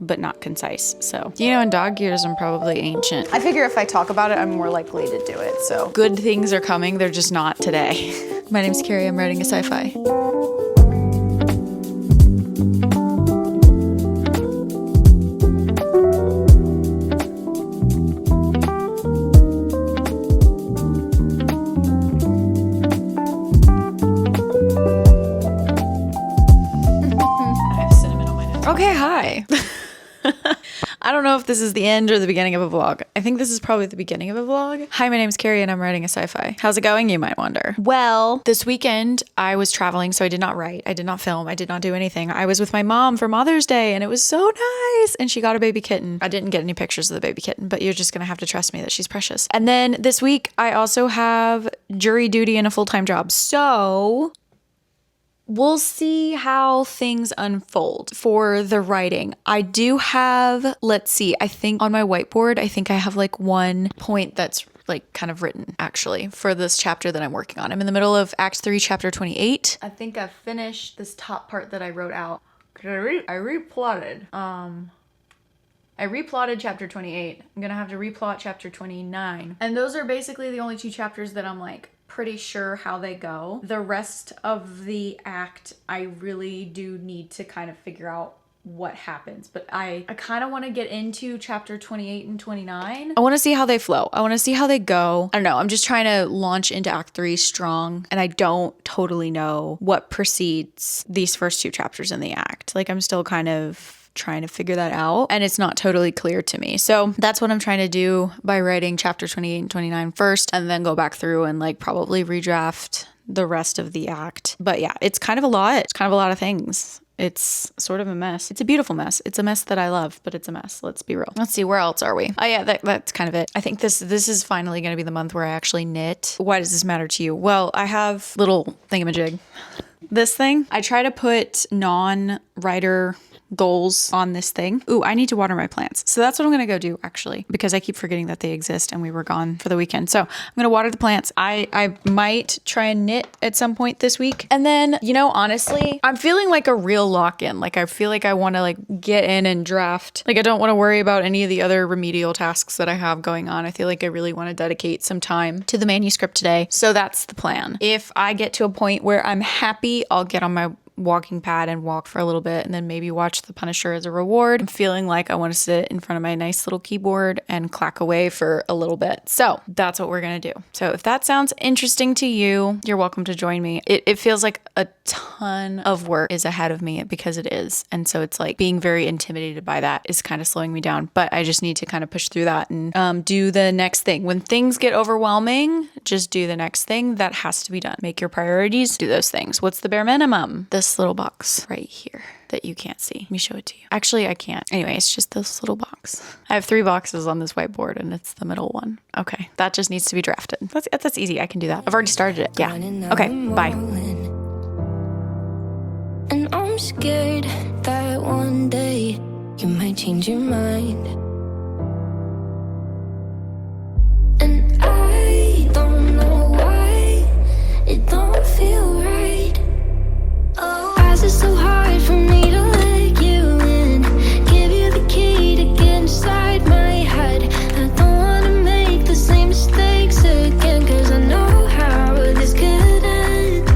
but not concise. So, in dog years, I'm probably ancient. I figure if I talk about it, I'm more likely to do it, so. Good things are coming, they're just not today. My name's Carrie, I'm writing a sci-fi. Okay, hi. I don't know if this is the end or the beginning of a vlog. I think this is probably the beginning of a vlog. Hi, my name's Carrie and I'm writing a sci-fi. How's it going, you might wonder? Well, this weekend I was traveling, so I did not write, I did not film, I did not do anything. I was with my mom for Mother's Day and it was so nice. And she got a baby kitten. I didn't get any pictures of the baby kitten, but you're just gonna have to trust me that she's precious. And then this week I also have jury duty and a full-time job. So we'll see how things unfold for the writing. I do have, let's see, I think on my whiteboard, I think I have like one point that's like kind of written actually for this chapter that I'm working on. I'm in the middle of Act 3, Chapter 28. I think I've finished this top part that I wrote out. I replotted. I replotted Chapter 28. I'm gonna have to replot Chapter 29. And those are basically the only two chapters that I'm like pretty sure how they go. The rest of the act, I really do need to kind of figure out what happens, but I kind of want to get into Chapter 28 and 29. I want to see how they flow. I want to see how they go. I don't know. I'm just trying to launch into Act 3 strong, and I don't totally know what precedes these first two chapters in the act. Like, I'm still kind of trying to figure that out, and it's not totally clear to me. So that's what I'm trying to do by writing Chapter 28 and 29 first, and then go back through and like probably redraft the rest of the act. But yeah, it's kind of a lot. It's kind of a lot of things. It's sort of a mess. It's a beautiful mess. It's a mess that I love, but it's a mess. Let's be real. Let's see, where else are we? Oh yeah, that's kind of it. I think this is finally going to be the month where I actually knit. Why does this matter to you? Well, I have little thingamajig. This thing, I try to put non-writer goals on this thing. Ooh, I need to water my plants. So that's what I'm gonna go do actually, because I keep forgetting that they exist and we were gone for the weekend. So I'm gonna water the plants. I might try and knit at some point this week. And then, honestly, I'm feeling like a real lock-in. Like I feel like I wanna like get in and draft. Like I don't wanna worry about any of the other remedial tasks that I have going on. I feel like I really wanna dedicate some time to the manuscript today. So that's the plan. If I get to a point where I'm happy, I'll get on my walking pad and walk for a little bit and then maybe watch The Punisher as a reward. I'm feeling like I want to sit in front of my nice little keyboard and clack away for a little bit. So that's what we're going to do. So if that sounds interesting to you, you're welcome to join me. It feels like a ton of work is ahead of me because it is. And so it's like being very intimidated by that is kind of slowing me down, but I just need to kind of push through that and do the next thing. When things get overwhelming, just do the next thing that has to be done. Make your priorities, do those things. What's the bare minimum? This little box right here that you can't see. Let me show it to you. Actually, I can't. Anyway, it's just this little box. I have 3 boxes on this whiteboard and it's the middle one. Okay, that just needs to be drafted. That's easy. I can do that. I've already started it. Yeah. Okay, bye. And I'm scared that one day you might change your mind. And I don't know why it don't feel right. Oh, why is it so hard for me to let you in? Give you the key to get inside my head. I don't wanna make the same mistakes again, cause I know how this could end.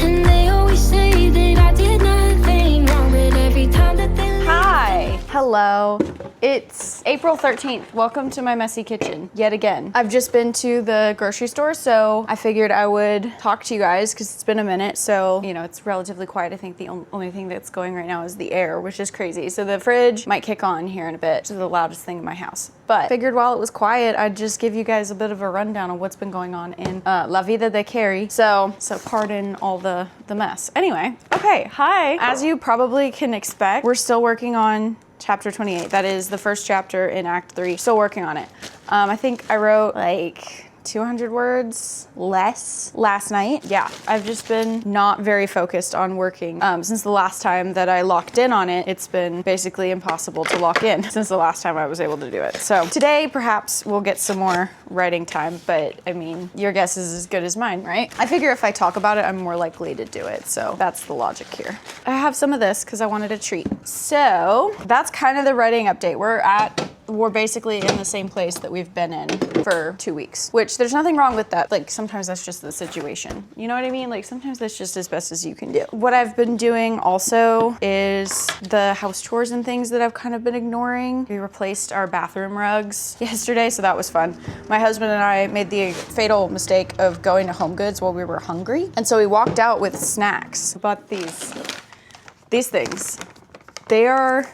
And they always say that I did nothing wrong, but every time that they Hi. Hello. It's April 13th. Welcome to my messy kitchen yet again. I've just been to the grocery store, so I figured I would talk to you guys because it's been a minute. So, it's relatively quiet. I think the only thing that's going right now is the air, which is crazy. So the fridge might kick on here in a bit, which is the loudest thing in my house. But figured while it was quiet, I'd just give you guys a bit of a rundown of what's been going on in La Vida de Carrie. So pardon all the mess. Anyway, okay, hi. As you probably can expect, we're still working on Chapter 28. That is the first chapter in Act 3. Still working on it. I think I wrote like 200 words less last night. Yeah, I've just been not very focused on working. Since the last time that I locked in on it, it's been basically impossible to lock in since the last time I was able to do it. So today, perhaps we'll get some more writing time, but I mean, your guess is as good as mine, right? I figure if I talk about it, I'm more likely to do it. So that's the logic here. I have some of this because I wanted a treat. So that's kind of the writing update. We're basically in the same place that we've been in for 2 weeks, which there's nothing wrong with that. Like sometimes that's just the situation. You know what I mean? Like sometimes that's just as best as you can do. What I've been doing also is the house chores and things that I've kind of been ignoring. We replaced our bathroom rugs yesterday, so that was fun. My husband and I made the fatal mistake of going to Home Goods while we were hungry. And so we walked out with snacks. Bought these things. They're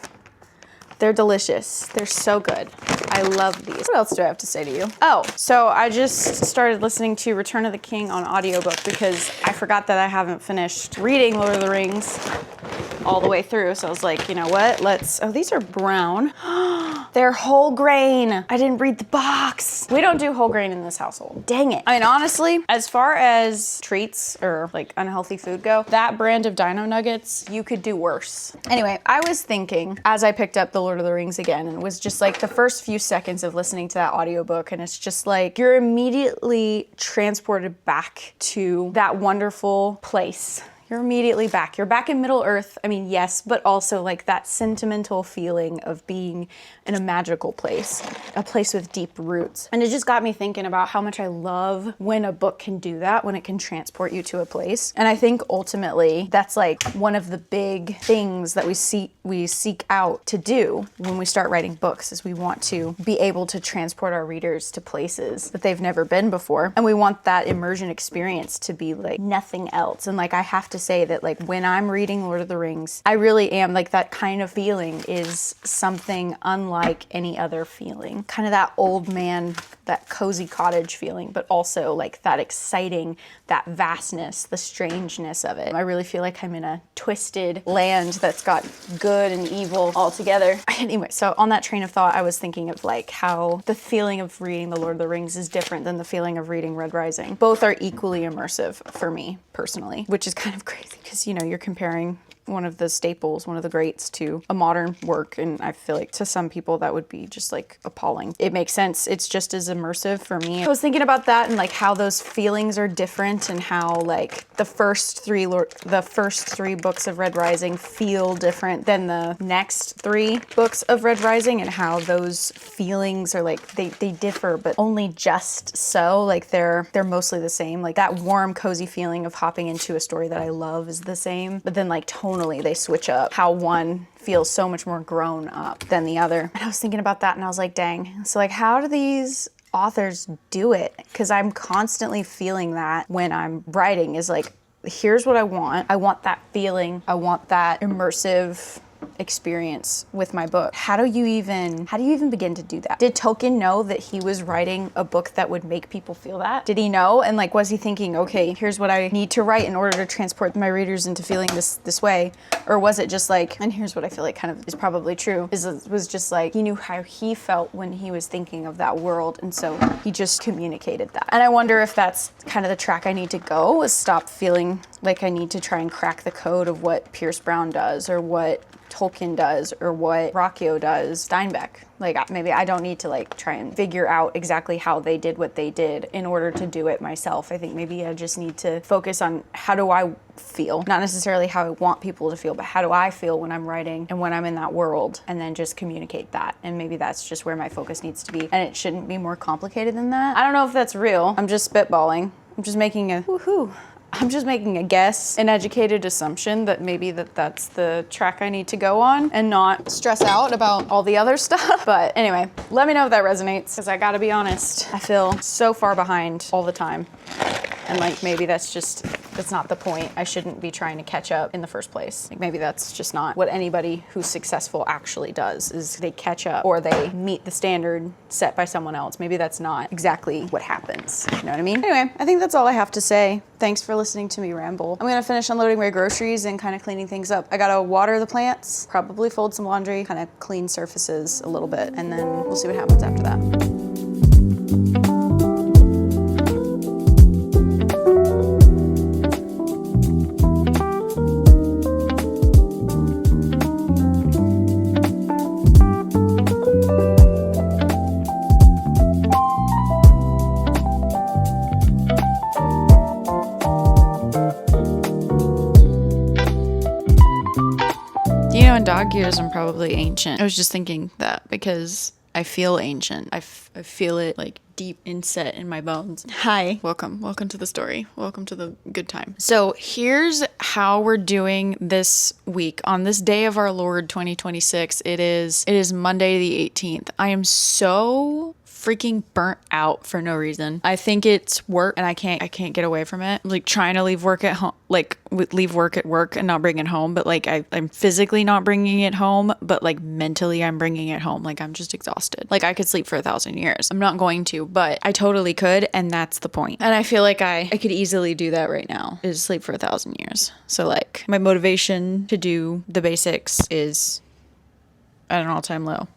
delicious. They're so good. I love these. What else do I have to say to you? Oh, so I just started listening to Return of the King on audiobook because I forgot that I haven't finished reading Lord of the Rings all the way through. So I was like, you know what? Oh, these are brown. They're whole grain. I didn't read the box. We don't do whole grain in this household. Dang it. I mean, honestly, as far as treats or like unhealthy food go, that brand of Dino Nuggets, you could do worse. Anyway, I was thinking as I picked up the Lord of the Rings again, and it was just like the first few seconds of listening to that audiobook, and it's just like you're immediately transported back to that wonderful place. You're immediately back. You're back in Middle Earth. I mean, yes, but also like that sentimental feeling of being in a magical place, a place with deep roots. And it just got me thinking about how much I love when a book can do that, when it can transport you to a place. And I think ultimately that's like one of the big things that we seek out to do when we start writing books is we want to be able to transport our readers to places that they've never been before. And we want that immersion experience to be like nothing else. And like I have to say that like when I'm reading Lord of the Rings, I really am like that kind of feeling is something unlike any other feeling. Kind of that old man, that cozy cottage feeling, but also like that exciting, that vastness, the strangeness of it. I really feel like I'm in a twisted land that's got good and evil all together. Anyway, so on that train of thought, I was thinking of like how the feeling of reading The Lord of the Rings is different than the feeling of reading Red Rising. Both are equally immersive for me personally, which is kind of crazy because, you know, you're comparing one of the staples, one of the greats to a modern work. And I feel like to some people that would be just like appalling. It makes sense. It's just as immersive for me. I was thinking about that and like how those feelings are different and how like the first three books of Red Rising feel different than the next 3 books of Red Rising and how those feelings are like, they differ, but only just so. Like they're mostly the same. Like that warm, cozy feeling of hopping into a story that I love is the same, but then like tonally they switch up how one feels so much more grown up than the other. And I was thinking about that and I was like, dang. So like how do these authors do it? Because I'm constantly feeling that when I'm writing is like, here's what I want. I want that feeling. I want that immersive experience with my book. How do you even begin to do that? Did Tolkien know that he was writing a book that would make people feel that? Did he know? And like, was he thinking, okay, here's what I need to write in order to transport my readers into feeling this way? Or was it just like, and here's what I feel like kind of is probably true, was just like, he knew how he felt when he was thinking of that world. And so he just communicated that. And I wonder if that's kind of the track I need to go, is stop feeling like I need to try and crack the code of what Pierce Brown does or what Tolkien does or what Braccio does, Steinbeck. Like maybe I don't need to like try and figure out exactly how they did what they did in order to do it myself. I think maybe I just need to focus on how do I feel, not necessarily how I want people to feel, but how do I feel when I'm writing and when I'm in that world, and then just communicate that. And maybe that's just where my focus needs to be, and it shouldn't be more complicated than that. I don't know if that's real. I'm just spitballing. I'm just making a guess, an educated assumption that maybe that's the track I need to go on and not stress out about all the other stuff. But anyway, let me know if that resonates, because I gotta be honest, I feel so far behind all the time. And like maybe that's not the point. I shouldn't be trying to catch up in the first place. Like maybe that's just not what anybody who's successful actually does, is they catch up or they meet the standard set by someone else. Maybe that's not exactly what happens. You know what I mean? Anyway, I think that's all I have to say. Thanks for listening to me ramble. I'm gonna finish unloading my groceries and kind of cleaning things up. I gotta water the plants, probably fold some laundry, kind of clean surfaces a little bit, and then we'll see what happens after that. dog ears, I'm probably ancient. I was just thinking that because I feel ancient. I feel it like deep inset in my bones. Hi. Welcome to the story. Welcome to the good time. So here's how we're doing this week. On this day of our Lord 2026, it is Monday the 18th. I am so freaking burnt out for no reason. I think it's work and I can't get away from it. Like trying to leave work at home, like leave work at work and not bring it home. But like I'm physically not bringing it home, but like mentally I'm bringing it home. Like I'm just exhausted. Like I could sleep for 1,000 years. I'm not going to, but I totally could. And that's the point. And I feel like I could easily do that right now, is sleep for 1,000 years. So like my motivation to do the basics is at an all-time low.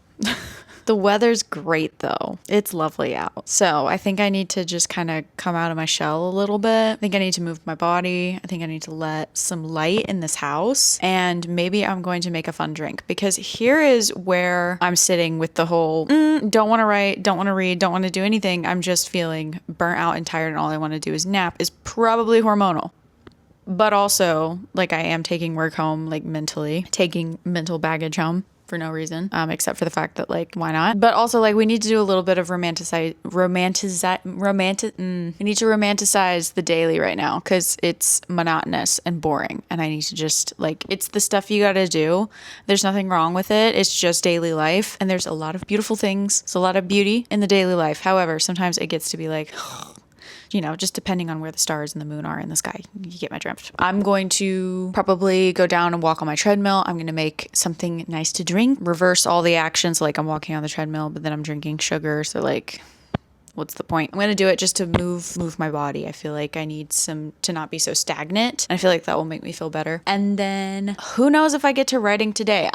The weather's great though. It's lovely out. So I think I need to just kind of come out of my shell a little bit. I think I need to move my body. I think I need to let some light in this house. And maybe I'm going to make a fun drink, because here is where I'm sitting with the whole, don't want to write, don't want to read, don't want to do anything. I'm just feeling burnt out and tired and all I want to do is nap, is probably hormonal. But also, like, I am taking work home, like mentally, taking mental baggage home for no reason, except for the fact that, like, why not? But also, like, we need to do a little bit of we need to romanticize the daily right now, because it's monotonous and boring, and I need to just, like, it's the stuff you gotta do. There's nothing wrong with it. It's just daily life, and there's a lot of beautiful things. There's a lot of beauty in the daily life. However, sometimes it gets to be like, you know, just depending on where the stars and the moon are in the sky. You get my drift. I'm going to probably go down and walk on my treadmill. I'm going to make something nice to drink, reverse all the actions. Like, I'm walking on the treadmill, but then I'm drinking sugar. So, like, what's the point? I'm going to do it just to move my body. I feel like I need to not be so stagnant. And I feel like that will make me feel better. And then who knows if I get to writing today.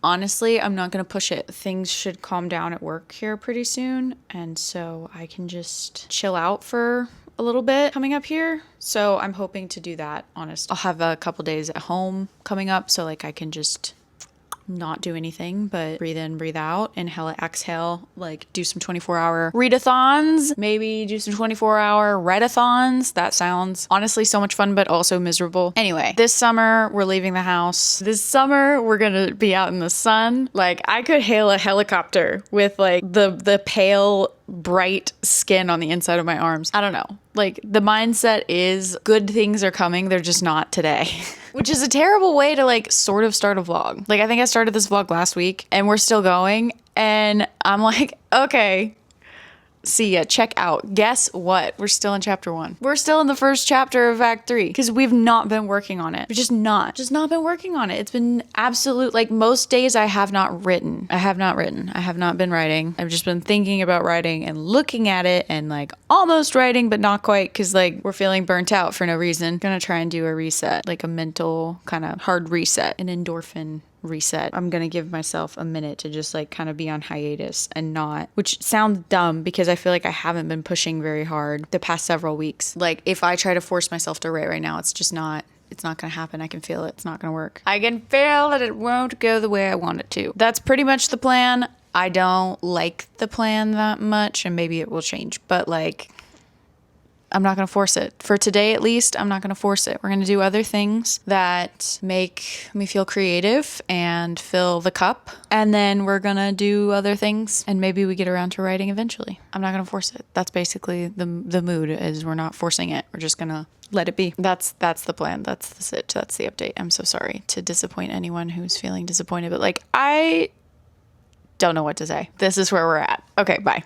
Honestly, I'm not going to push it. Things should calm down at work here pretty soon. And so I can just chill out for a little bit coming up here. So I'm hoping to do that, honest. I'll have a couple days at home coming up. So like I can just not do anything but breathe in, breathe out, inhale, exhale, like do some 24-hour readathons, maybe do some 24-hour write-a-thons. That sounds honestly so much fun, but also miserable. Anyway, this summer we're leaving the house. This summer we're gonna be out in the sun. Like, I could hail a helicopter with like the pale bright skin on the inside of my arms. I don't know. Like, the mindset is good things are coming, they're just not today. Which is a terrible way to like sort of start a vlog. Like, I think I started this vlog last week and we're still going, and I'm like, okay, see ya, check out. Guess what? We're still in chapter 1. We're still in the first chapter of act 3 because we've not been working on it. We've just not been working on it. It's been absolute, like, most days I have not written. I have not been writing. I've just been thinking about writing and looking at it and like almost writing, but not quite, because like we're feeling burnt out for no reason. Gonna try and do a reset, like a mental kind of hard reset, an endorphin reset. I'm gonna give myself a minute to just like kind of be on hiatus and not, which sounds dumb because I feel like I haven't been pushing very hard the past several weeks. Like, if I try to force myself to write right now, it's not gonna happen. I can feel it. It's not gonna work. I can feel that it won't go the way I want it to. That's pretty much the plan. I don't like the plan that much, and maybe it will change, but like, I'm not going to force it. For today, at least, I'm not going to force it. We're going to do other things that make me feel creative and fill the cup. And then we're going to do other things, and maybe we get around to writing eventually. I'm not going to force it. That's basically the mood, is we're not forcing it. We're just going to let it be. That's the plan. That's it. That's the update. I'm so sorry to disappoint anyone who's feeling disappointed, but like, I don't know what to say. This is where we're at. Okay, bye.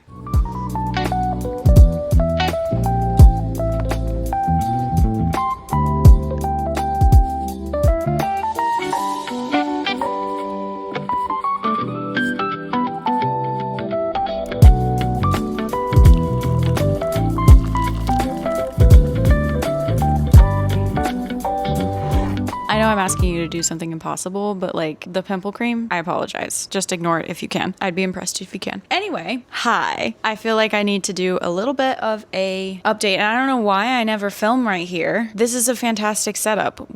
I know I'm asking you to do something impossible, but like the pimple cream, I apologize. Just ignore it if you can. I'd be impressed if you can. Anyway, hi. I feel like I need to do a little bit of a update, and I don't know why I never film right here. This is a fantastic setup.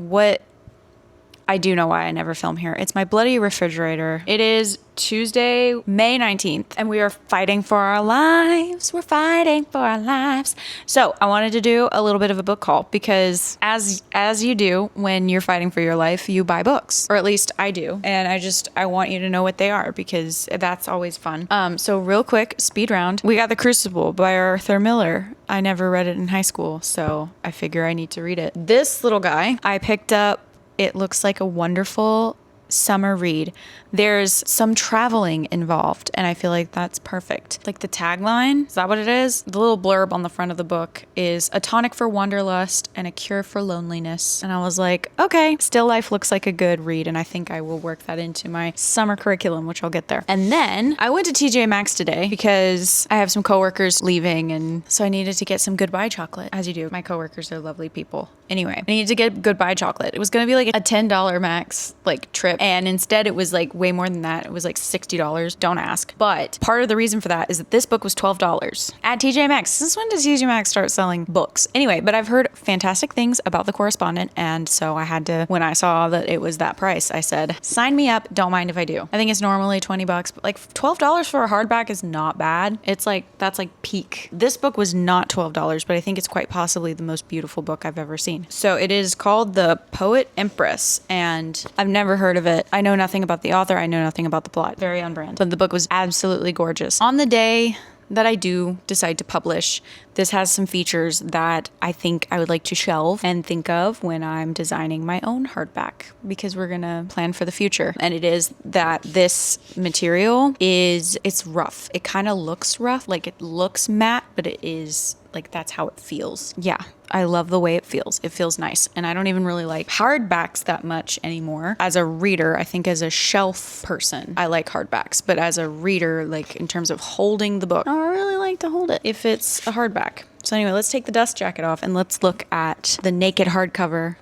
I do know why I never film here. It's my bloody refrigerator. It is Tuesday, May 19th, and we are fighting for our lives. We're fighting for our lives. So I wanted to do a little bit of a book haul because as you do when you're fighting for your life, you buy books, or at least I do. And I want you to know what they are because that's always fun. So real quick, speed round. We got The Crucible by Arthur Miller. I never read it in high school, so I figure I need to read it. This little guy I picked up. It looks like a wonderful summer read. There's some traveling involved, and I feel like that's perfect. Like the tagline, is that what it is? The little blurb on the front of the book is a tonic for wanderlust and a cure for loneliness. And I was like, okay, Still Life looks like a good read, and I think I will work that into my summer curriculum, which I'll get there. And then I went to TJ Maxx today because I have some coworkers leaving, and so I needed to get some goodbye chocolate, as you do. My coworkers are lovely people. Anyway, I needed to get goodbye chocolate. It was going to be like a $10 max like trip, and instead it was like way more than that. It was like $60. Don't ask. But part of the reason for that is that this book was $12 at TJ Maxx. Since when does TJ Maxx start selling books? Anyway, but I've heard fantastic things about The Correspondent, and so I had to, when I saw that it was that price, I said, sign me up. Don't mind if I do. I think it's normally $20, but like $12 for a hardback is not bad. It's like, that's like peak. This book was not $12, but I think it's quite possibly the most beautiful book I've ever seen. So it is called The Poet Empress, and I've never heard of it. I know nothing about the author. I know nothing about the plot. Very on brand. But the book was absolutely gorgeous. On the day that I do decide to publish, this has some features that I think I would like to shelve and think of when I'm designing my own hardback, because we're gonna plan for the future. And it is that this material it's rough. It kind of looks rough, like it looks matte, but it is like, that's how it feels. Yeah, I love the way it feels. It feels nice. And I don't even really like hardbacks that much anymore. As a reader, I think as a shelf person, I like hardbacks. But as a reader, like in terms of holding the book, I really like to hold it if it's a hardback. So anyway, let's take the dust jacket off and let's look at the naked hardcover.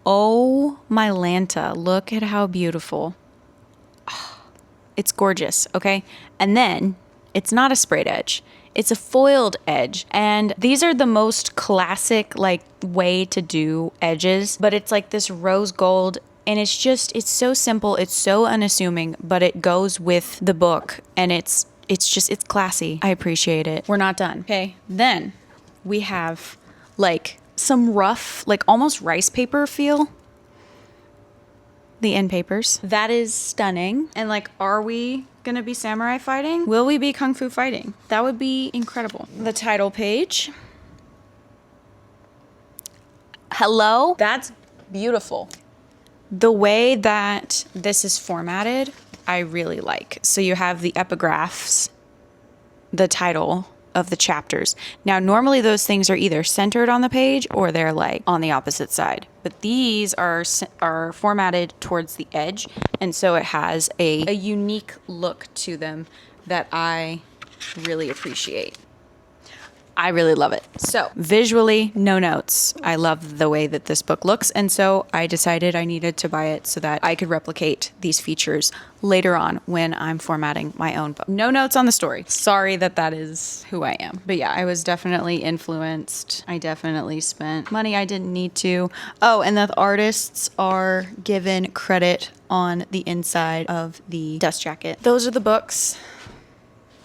Oh my Lanta, look at how beautiful. It's gorgeous, okay? And then it's not a sprayed edge. It's a foiled edge, and these are the most classic like way to do edges, but it's like this rose gold, and it's so simple, it's so unassuming, but it goes with the book, and it's classy. I appreciate it. We're not done. Okay, then we have like some rough, like almost rice paper feel. The end papers. That is stunning. And like, are we gonna be samurai fighting? Will we be kung fu fighting? That would be incredible. The title page. Hello? That's beautiful. The way that this is formatted, I really like. So you have the epigraphs, the title of the chapters. Now, normally those things are either centered on the page or they're like on the opposite side. But these are formatted towards the edge, and so it has a unique look to them that I really appreciate. I really love it. So visually, no notes. I love the way that this book looks, and so I decided I needed to buy it so that I could replicate these features later on when I'm formatting my own book. No notes on the story. Sorry that is who I am. But yeah, I was definitely influenced. I definitely spent money I didn't need to. Oh, and the artists are given credit on the inside of the dust jacket. Those are the books.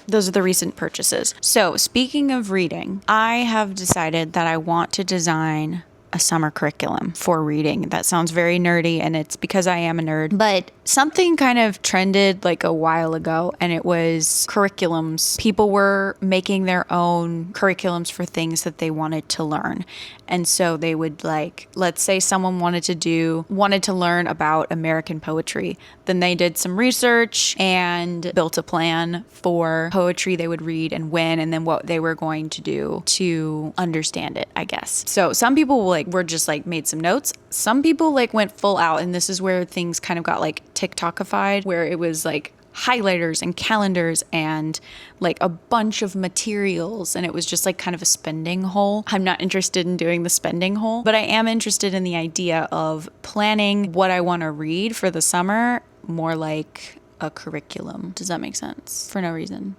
Those are the recent purchases. So speaking of reading, I have decided that I want to design a summer curriculum for reading. That sounds very nerdy, and it's because I am a nerd. But something kind of trended like a while ago, and it was curriculums. People were making their own curriculums for things that they wanted to learn. And so they would, like, let's say someone wanted to learn about American poetry. Then they did some research and built a plan for poetry they would read and when, and then what they were going to do to understand it, I guess. So some people were just like made some notes. Some people like went full out, and this is where things kind of got like TikTokified, where it was like highlighters and calendars and like a bunch of materials, and it was just like kind of a spending hole. I'm not interested in doing the spending hole, but I am interested in the idea of planning what I want to read for the summer more like a curriculum. Does that make sense? For no reason.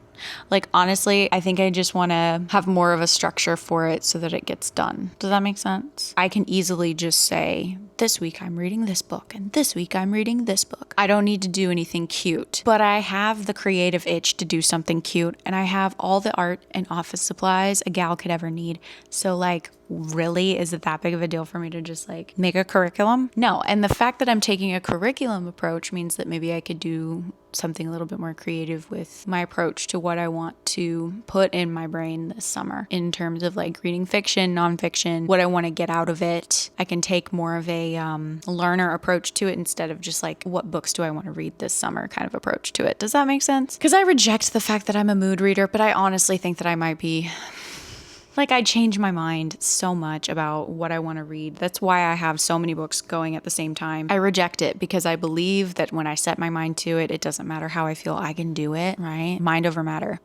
Like, honestly, I think I just want to have more of a structure for it so that it gets done. Does that make sense? I can easily just say, this week I'm reading this book, and this week I'm reading this book. I don't need to do anything cute, but I have the creative itch to do something cute, and I have all the art and office supplies a gal could ever need. So, like, really, is it that big of a deal for me to just like make a curriculum? No. And the fact that I'm taking a curriculum approach means that maybe I could do something a little bit more creative with my approach to what I want to put in my brain this summer in terms of like reading fiction, nonfiction, what I want to get out of it. I can take more of a learner approach to it instead of just like, what books do I want to read this summer kind of approach to it. Does that make sense? Because I reject the fact that I'm a mood reader, but I honestly think that I might be. Like, I change my mind so much about what I want to read. That's why I have so many books going at the same time. I reject it because I believe that when I set my mind to it, it doesn't matter how I feel, I can do it, right? Mind over matter.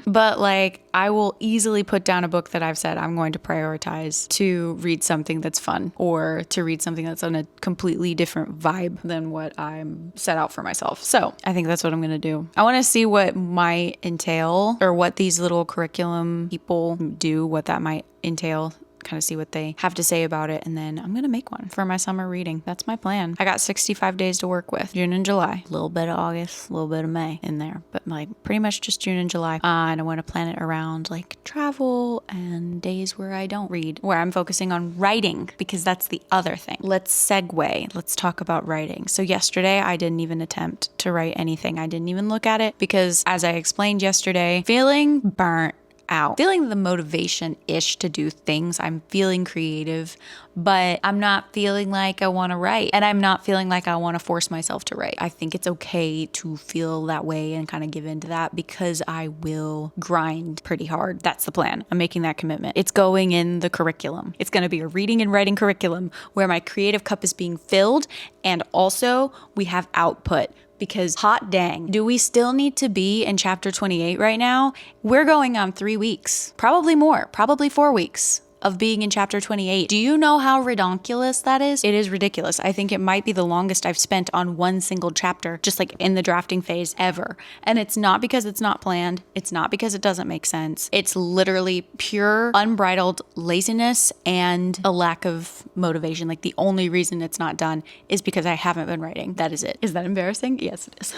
But like, I will easily put down a book that I've said I'm going to prioritize to read something that's fun or to read something that's on a completely different vibe than what I'm set out for myself. So I think that's what I'm going to do. I want to see what might entail or what these little curriculum people do, what that might entail. Kind of see what they have to say about it, and then I'm gonna make one for my summer reading. That's my plan. I got 65 days to work with. June and July, a little bit of August, a little bit of May in there, but like pretty much just June and July. And I want to plan it around like travel and days where I don't read, where I'm focusing on writing, because that's the other thing. Let's segue. Let's talk about writing. So yesterday I didn't even attempt to write anything. I didn't even look at it because, as I explained yesterday, feeling burnt out, feeling the motivation-ish to do things. I'm feeling creative, but I'm not feeling like I want to write, and I'm not feeling like I want to force myself to write. I think it's okay to feel that way and kind of give into that, because I will grind pretty hard. That's the plan. I'm making that commitment. It's going in the curriculum. It's going to be a reading and writing curriculum where my creative cup is being filled, and also we have output. Because hot dang, do we still need to be in chapter 28 right now? We're going on 3 weeks, probably more, probably 4 weeks of being in chapter 28. Do you know how ridiculous that is? It is ridiculous. I think it might be the longest I've spent on one single chapter, just like in the drafting phase ever. And it's not because it's not planned. It's not because it doesn't make sense. It's literally pure, unbridled laziness and a lack of motivation. Like, the only reason it's not done is because I haven't been writing. That is it. Is that embarrassing? Yes, it is.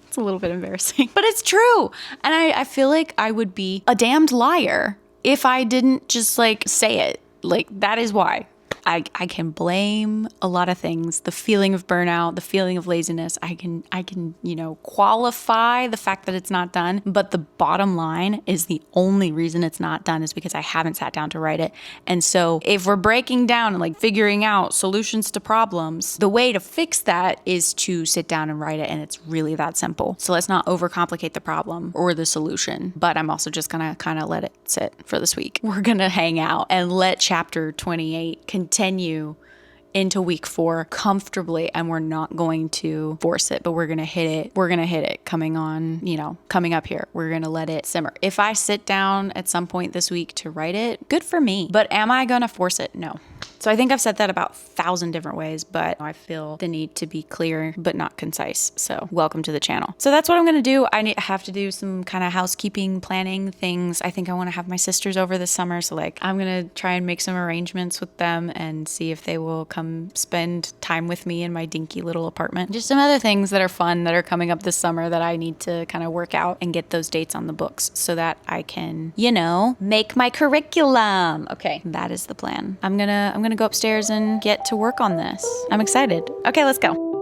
It's a little bit embarrassing, but it's true. And I feel like I would be a damned liar if I didn't just like say it. Like, that is why. I can blame a lot of things. The feeling of burnout, the feeling of laziness. I can, qualify the fact that it's not done. But the bottom line is the only reason it's not done is because I haven't sat down to write it. And so if we're breaking down and like figuring out solutions to problems, the way to fix that is to sit down and write it. And it's really that simple. So let's not overcomplicate the problem or the solution. But I'm also just gonna kind of let it sit for this week. We're gonna hang out and let chapter 28 continue into week 4 comfortably, and we're not going to force it, but we're going to hit it. We're going to hit it coming up here. We're going to let it simmer. If I sit down at some point this week to write it, good for me. But am I going to force it? No. So I think I've said that about 1,000 different ways, but I feel the need to be clear but not concise. So welcome to the channel. So that's what I'm going to do. I have to do some kind of housekeeping, planning things. I think I want to have my sisters over this summer. So like, I'm going to try and make some arrangements with them and see if they will come spend time with me in my dinky little apartment. Just some other things that are fun that are coming up this summer that I need to kind of work out and get those dates on the books so that I can, make my curriculum. Okay, that is the plan. I'm gonna go upstairs and get to work on this. I'm excited. Okay, let's go.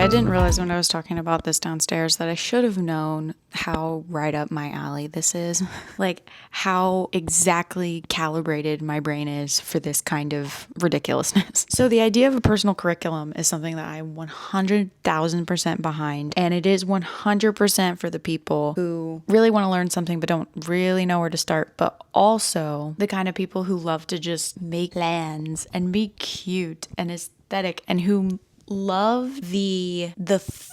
I didn't realize when I was talking about this downstairs that I should have known how right up my alley this is. Like how exactly calibrated my brain is for this kind of ridiculousness. So the idea of a personal curriculum is something that I'm 100,000% behind. And it is 100% for the people who really want to learn something but don't really know where to start, but also the kind of people who love to just make plans and be cute and aesthetic and who love the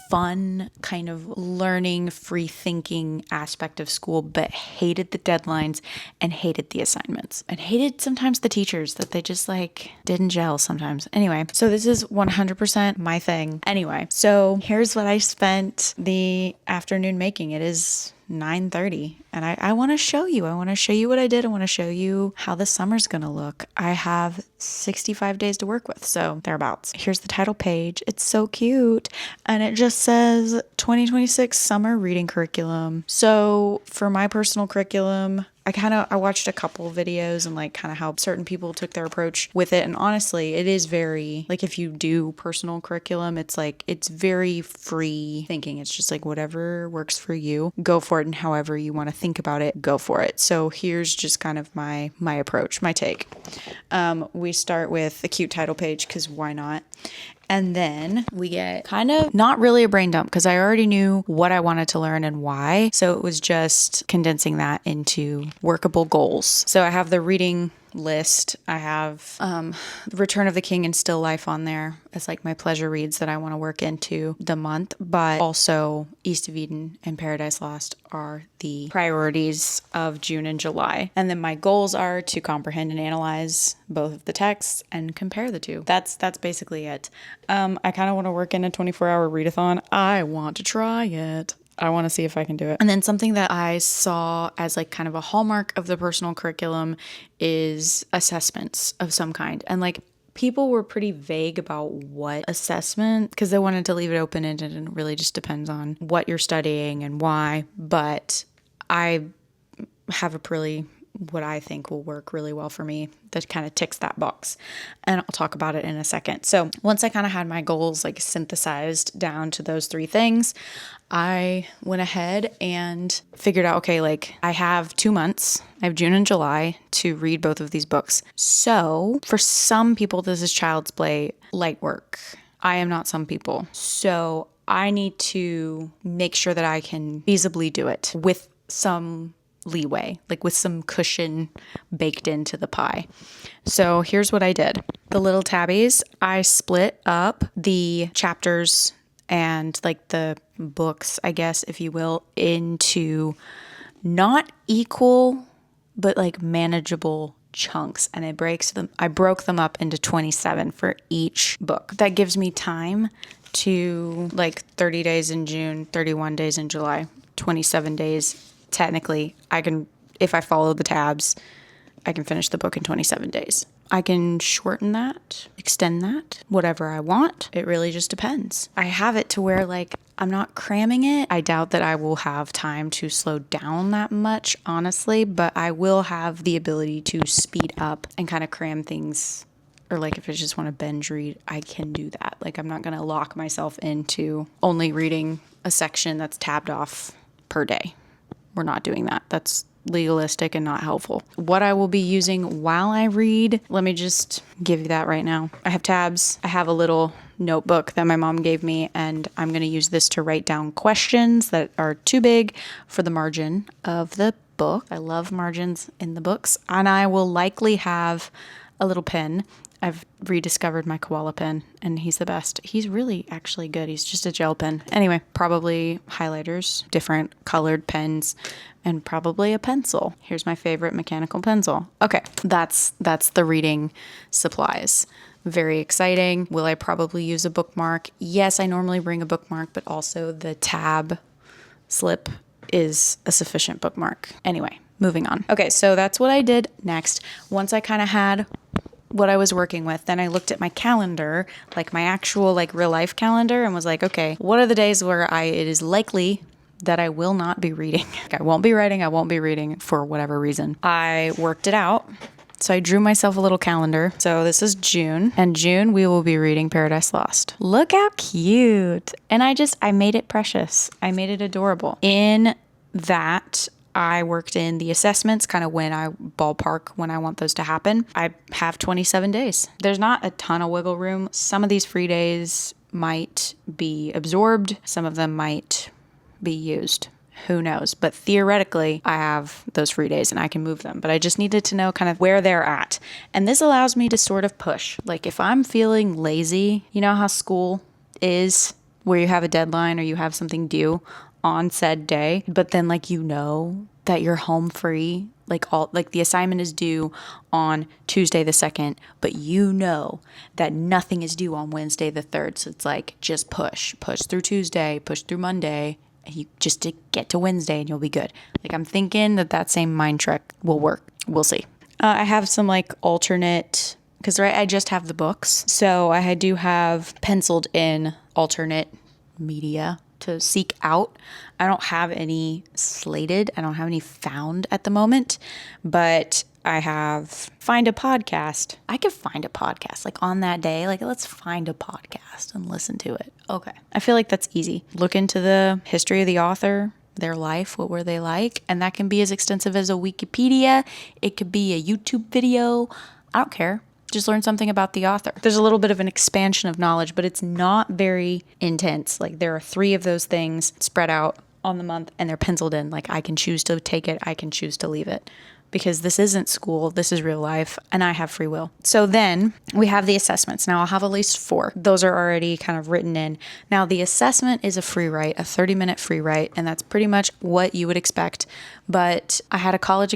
fun kind of learning, free thinking aspect of school, but hated the deadlines and hated the assignments and hated sometimes the teachers that they just like didn't gel sometimes. Anyway, so this is 100% my thing. Anyway, so here's what I spent the afternoon making. It is 9:30 and I want to show you. I want to show you what I did. I want to show you how the summer's going to look. I have 65 days to work with, so thereabouts. Here's the title page. It's so cute. And it just says 2026 summer reading curriculum. So for my personal curriculum, I watched a couple videos and like kind of how certain people took their approach with it. And honestly, it is very, like if you do personal curriculum, it's like, it's very free thinking. It's just like whatever works for you, go for it. And however you want to think about it, go for it. So here's just kind of my approach, my take. We start with a cute title page because why not? And then we get kind of not really a brain dump because I already knew what I wanted to learn and why. So it was just condensing that into workable goals. So I have the reading list. I have Return of the King and Still Life on there as like my pleasure reads that I want to work into the month, but also East of Eden and Paradise Lost are the priorities of June and July. And then my goals are to comprehend and analyze both of the texts and compare the two. That's basically it. I kind of want to work in a 24-hour readathon. I want to try it. I want to see if I can do it. And then something that I saw as like kind of a hallmark of the personal curriculum is assessments of some kind. And like people were pretty vague about what assessment, because they wanted to leave it open-ended and it really just depends on what you're studying and why. But I have a pretty, what I think will work really well for me that kind of ticks that box. And I'll talk about it in a second. So once I kind of had my goals like synthesized down to those three things, I went ahead and figured out, okay, like I have 2 months. I have June and July to read both of these books. So for some people, this is child's play, light work. I am not some people. So I need to make sure that I can feasibly do it with some leeway, like with some cushion baked into the pie. So here's what I did. The little tabbies, I split up the chapters and like the books, I guess, if you will, into not equal, but like manageable chunks. And I broke them up into 27 for each book. That gives me time to like 30 days in June, 31 days in July, 27 days. Technically, I can, if I follow the tabs, I can finish the book in 27 days. I can shorten that, extend that, whatever I want. It really just depends. I have it to where like I'm not cramming it. I doubt that I will have time to slow down that much, honestly, but I will have the ability to speed up and kind of cram things. Or like if I just want to binge read, I can do that. Like I'm not going to lock myself into only reading a section that's tabbed off per day. We're not doing that. That's legalistic and not helpful. What I will be using while I read, let me just give you that right now. I have tabs. I have a little notebook that my mom gave me, and I'm going to use this to write down questions that are too big for the margin of the book. I love margins in the books, and I will likely have a little pen. I've rediscovered my koala pen, and he's the best. He's really actually good. He's just a gel pen. Anyway, probably highlighters, different colored pens, and probably a pencil. Here's my favorite mechanical pencil. Okay, that's the reading supplies. Very exciting. Will I probably use a bookmark? Yes, I normally bring a bookmark, but also the tab slip is a sufficient bookmark. Anyway, moving on. Okay, so that's what I did next. Once I kind of had what I was working with, then I looked at my calendar, like my actual like real life calendar, and was like, okay, what are the days where it is likely that I will not be reading? I won't be writing, I won't be reading for whatever reason. I worked it out. So I drew myself a little calendar. So this is June, and June we will be reading Paradise Lost. Look how cute. And I made it precious. I made it adorable. In that, I worked in the assessments, kind of when I want those to happen. I have 27 days. There's not a ton of wiggle room. Some of these free days might be absorbed. Some of them might be used. Who knows? But theoretically, I have those free days and I can move them. But I just needed to know kind of where they're at. And this allows me to sort of push. Like if I'm feeling lazy, you know how school is where you have a deadline or you have something due on said day, but then like you know that you're home free, like the assignment is due on Tuesday the 2nd, but you know that nothing is due on Wednesday the 3rd. So it's like just push through Tuesday, push through Monday, and you just to get to Wednesday and you'll be good. Like I'm thinking that same mind trick will work. We'll see. I have some like alternate, because I just have the books. So I do have penciled in alternate media to seek out. I don't have any slated. I don't have any found at the moment, but I have find a podcast. I could find a podcast like on that day. Like let's find a podcast and listen to it. Okay. I feel like that's easy. Look into the history of the author, their life, what were they like? And that can be as extensive as a Wikipedia. It could be a YouTube video. I don't care. Just learn something about the author. There's a little bit of an expansion of knowledge, but it's not very intense. Like there are 3 of those things spread out on the month and they're penciled in. Like I can choose to take it. I can choose to leave it because this isn't school. This is real life and I have free will. So then we have the assessments. Now I'll have at least 4. Those are already kind of written in. Now the assessment is a free write, a 30-minute free write, and that's pretty much what you would expect. But I had a college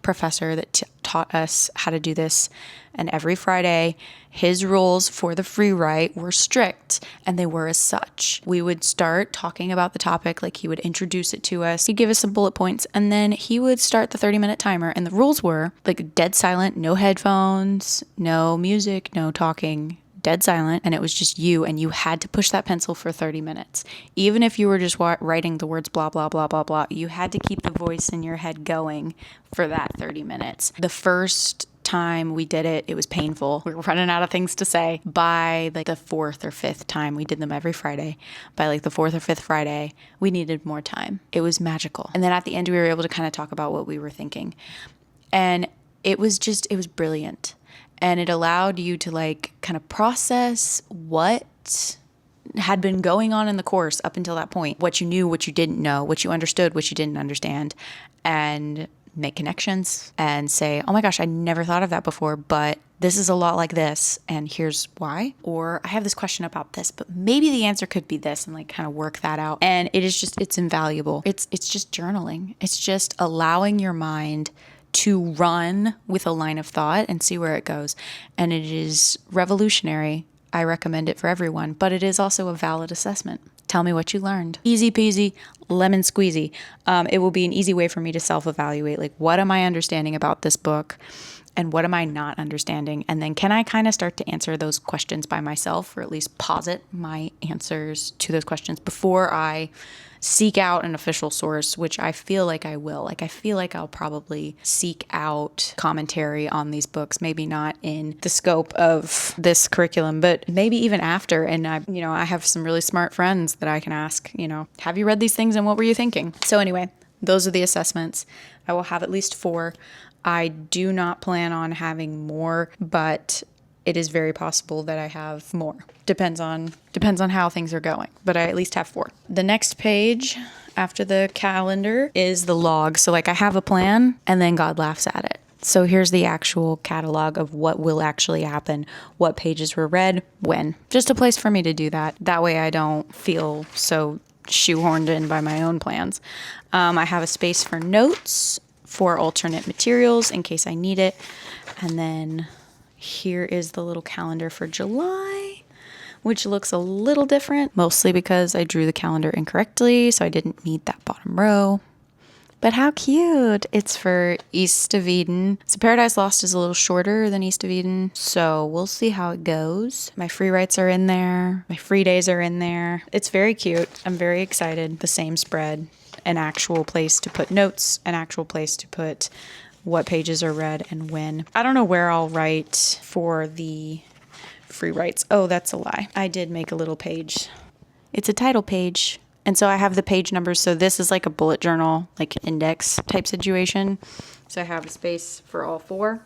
professor that taught us how to do this. And every Friday, his rules for the free write were strict, and they were as such. We would start talking about the topic, like he would introduce it to us. He'd give us some bullet points, and then he would start the 30-minute timer. And the rules were like dead silent, no headphones, no music, no talking, dead silent, and it was just you, and you had to push that pencil for 30 minutes. Even if you were just writing the words blah, blah, blah, blah, blah, you had to keep the voice in your head going for that 30 minutes. The first time we did it, it was painful. We were running out of things to say. By like the 4th or 5th time, we did them every Friday. By like the 4th or 5th Friday, we needed more time. It was magical. And then at the end, we were able to kind of talk about what we were thinking. And it was brilliant. And it allowed you to like kind of process what had been going on in the course up until that point, what you knew, what you didn't know, what you understood, what you didn't understand, and make connections and say, oh my gosh, I never thought of that before, but this is a lot like this and here's why. Or I have this question about this, but maybe the answer could be this, and like kind of work that out. And it's invaluable. It's just journaling. It's just allowing your mind to run with a line of thought and see where it goes. And it is revolutionary. I recommend it for everyone, but it is also a valid assessment. Tell me what you learned. Easy peasy, lemon squeezy. It will be an easy way for me to self-evaluate. Like, what am I understanding about this book? And what am I not understanding? And then can I kind of start to answer those questions by myself, or at least posit my answers to those questions before I seek out an official source, which I feel like I will. Like, I feel like I'll probably seek out commentary on these books, maybe not in the scope of this curriculum, but maybe even after. And I have some really smart friends that I can ask, have you read these things and what were you thinking? So anyway, those are the assessments. I will have at least 4. I do not plan on having more, but it is very possible that I have more. Depends on how things are going, but I at least have 4. The next page after the calendar is the log. So like I have a plan and then God laughs at it. So here's the actual catalog of what will actually happen, what pages were read, when. Just a place for me to do that. That way I don't feel so shoehorned in by my own plans. I have a space for notes, for alternate materials in case I need it. And then here is the little calendar for July, which looks a little different, mostly because I drew the calendar incorrectly, so I didn't need that bottom row. But how cute. It's for East of Eden. So Paradise Lost is a little shorter than East of Eden, so we'll see how it goes. My free writes are in there. My free days are in there. It's very cute. I'm very excited. The same spread, an actual place to put notes, an actual place to put what pages are read and when. I don't know where I'll write for the free writes. Oh, that's a lie. I did make a little page. It's a title page. And so I have the page numbers. So this is like a bullet journal, like index type situation. So I have a space for all 4.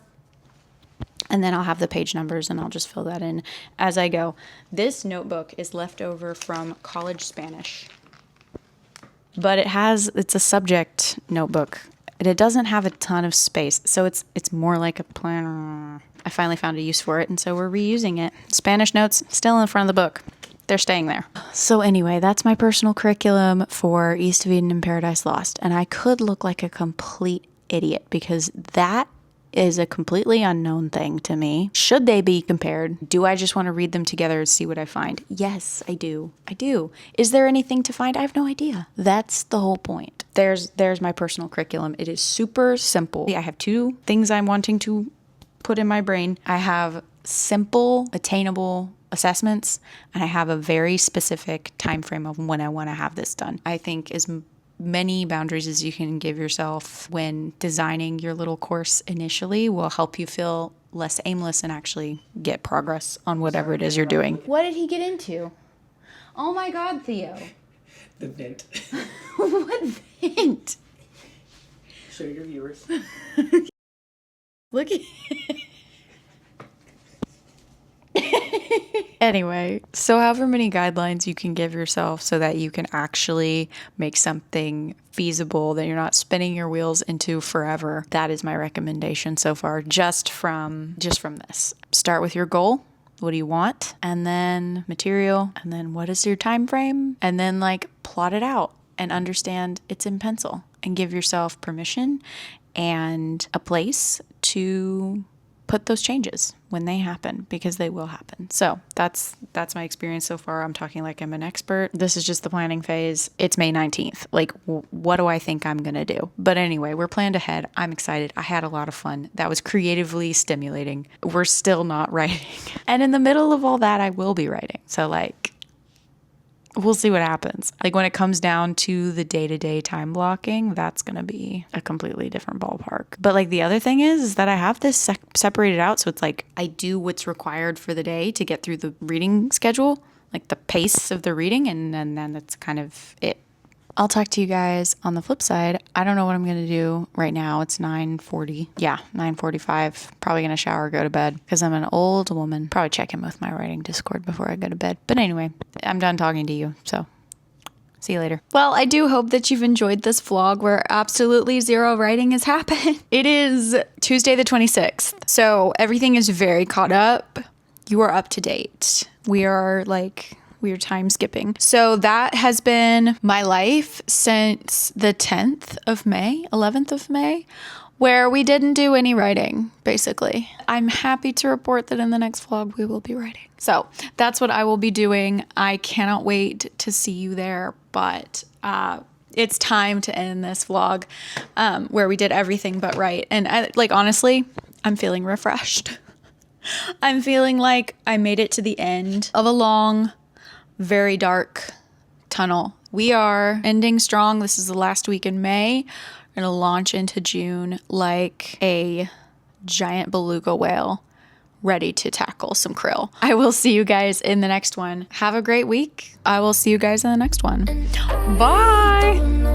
And then I'll have the page numbers and I'll just fill that in as I go. This notebook is left over from college Spanish, but it's a subject notebook and it doesn't have a ton of space. So it's more like a planner. I finally found a use for it. And so we're reusing it. Spanish notes still in the front of the book. They're staying there. So anyway, that's my personal curriculum for East of Eden and Paradise Lost. And I could look like a complete idiot because that is a completely unknown thing to me. Should they be compared? Do I just want to read them together and see what I find? Yes, I do. I do. Is there anything to find? I have no idea. That's the whole point. There's my personal curriculum. It is super simple. I have 2 things I'm wanting to put in my brain. I have simple, attainable assessments, and I have a very specific time frame of when I want to have this done. I think as many boundaries as you can give yourself when designing your little course initially will help you feel less aimless and actually get progress on whatever it is you're doing. What did he get into? Oh my God, Theo. The vent. What vent? Show your viewers. Look at Anyway, so however many guidelines you can give yourself so that you can actually make something feasible that you're not spinning your wheels into forever. That is my recommendation so far, just from this. Start with your goal. What do you want? And then material. And then what is your time frame? And then plot it out and understand it's in pencil and give yourself permission and a place to put those changes when they happen, because they will happen. So that's my experience so far. I'm talking like I'm an expert. This is just the planning phase. It's May 19th. What do I think I'm going to do? But anyway, we're planned ahead. I'm excited. I had a lot of fun. That was creatively stimulating. We're still not writing. And in the middle of all that, I will be writing. So we'll see what happens. When it comes down to the day-to-day time blocking, that's going to be a completely different ballpark. But the other thing is that I have this separated out. So it's I do what's required for the day to get through the reading schedule, the pace of the reading. And then that's kind of it. I'll talk to you guys on the flip side. I don't know what I'm going to do right now. It's 9:40. Yeah, 9:45. Probably going to shower, go to bed because I'm an old woman. Probably check in with my writing Discord before I go to bed. But anyway, I'm done talking to you. So see you later. Well, I do hope that you've enjoyed this vlog where absolutely zero writing has happened. It is Tuesday the 26th. So everything is very caught up. You are up to date. We are time skipping. So that has been my life since the 10th of May, 11th of May, where we didn't do any writing, basically. I'm happy to report that in the next vlog, we will be writing. So that's what I will be doing. I cannot wait to see you there, but it's time to end this vlog where we did everything but write. And honestly, I'm feeling refreshed. I'm feeling like I made it to the end of a long, very dark tunnel. We are ending strong. This is the last week in May. We're going to launch into June like a giant beluga whale ready to tackle some krill. I will see you guys in the next one. Have a great week. I will see you guys in the next one. Bye.